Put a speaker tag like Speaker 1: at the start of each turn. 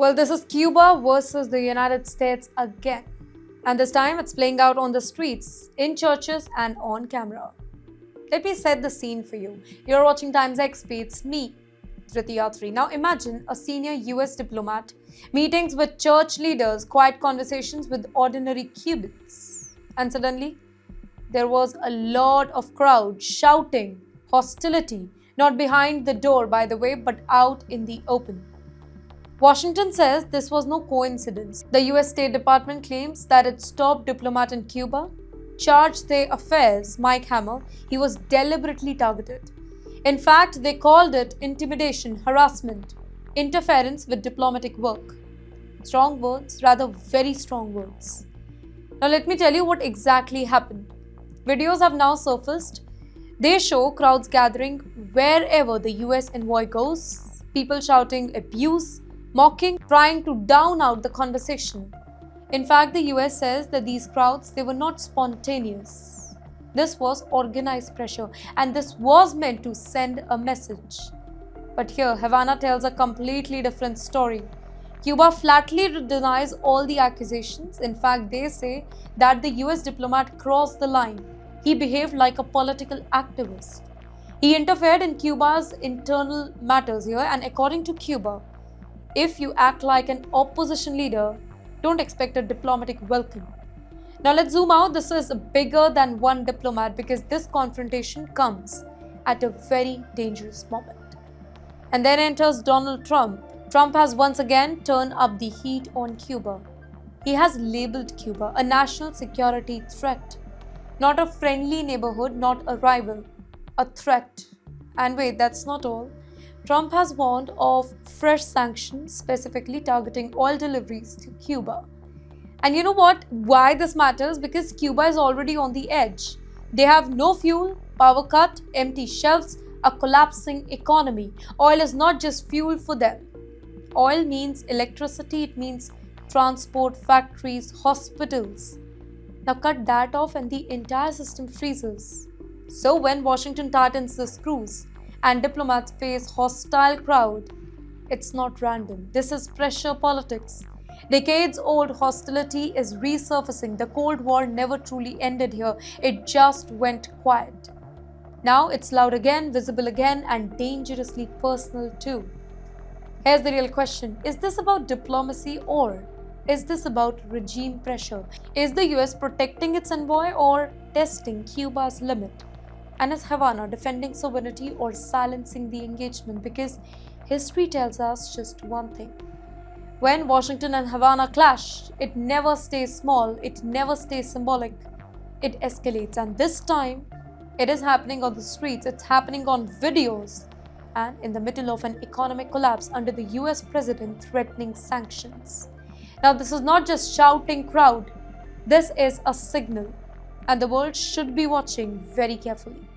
Speaker 1: Well, this is Cuba versus the United States again. And this time it's playing out on the streets, in churches, and on camera. Let me set the scene for you. You're watching Times XP, it's me, Dhriti Yatri. Now imagine a senior US diplomat, meetings with church leaders, quiet conversations with ordinary Cubans. And suddenly, there was a lot of crowd shouting, hostility, not behind the door, by the way, but out in the open. Washington says this was no coincidence. The US State Department claims that its top diplomat in Cuba charged their affairs, Mike Hammer, he was deliberately targeted. In fact, they called it intimidation, harassment, interference with diplomatic work. Strong words, rather very strong words. Now let me tell you what exactly happened. Videos have now surfaced. They show crowds gathering wherever the US envoy goes, people shouting abuse, mocking, trying to drown out the conversation. In fact, the US says that these crowds, they were not spontaneous. This was organized pressure, and this was meant to send a message. But here, Havana tells a completely different story. Cuba flatly denies all the accusations. In fact, they say that the US diplomat crossed the line. He behaved like a political activist. He interfered in Cuba's internal matters here, and according to Cuba, if you act like an opposition leader, don't expect a diplomatic welcome. Now let's zoom out. This is bigger than one diplomat because this confrontation comes at a very dangerous moment. And then enters Donald Trump. Trump has once again turned up the heat on Cuba. He has labeled Cuba a national security threat. Not a friendly neighborhood, not a rival, a threat. And wait, that's not all. Trump has warned of fresh sanctions, specifically targeting oil deliveries to Cuba. And you know what? Why this matters? Because Cuba is already on the edge. They have no fuel, power cut, empty shelves, a collapsing economy. Oil is not just fuel for them. Oil means electricity, it means transport, factories, hospitals. Now cut that off and the entire system freezes. So when Washington tightens the screws, and diplomats face hostile crowd, it's not random. This is pressure politics. Decades-old hostility is resurfacing. The Cold War never truly ended here. It just went quiet. Now it's loud again, visible again, and dangerously personal too. Here's the real question. Is this about diplomacy or is this about regime pressure? Is the US protecting its envoy or testing Cuba's limit? And is Havana defending sovereignty or silencing the engagement? Because history tells us just one thing. When Washington and Havana clash, it never stays small, it never stays symbolic. It escalates, and this time, it is happening on the streets, it's happening on videos, and in the middle of an economic collapse under the US president threatening sanctions. Now, this is not just shouting crowd, this is a signal, and the world should be watching very carefully.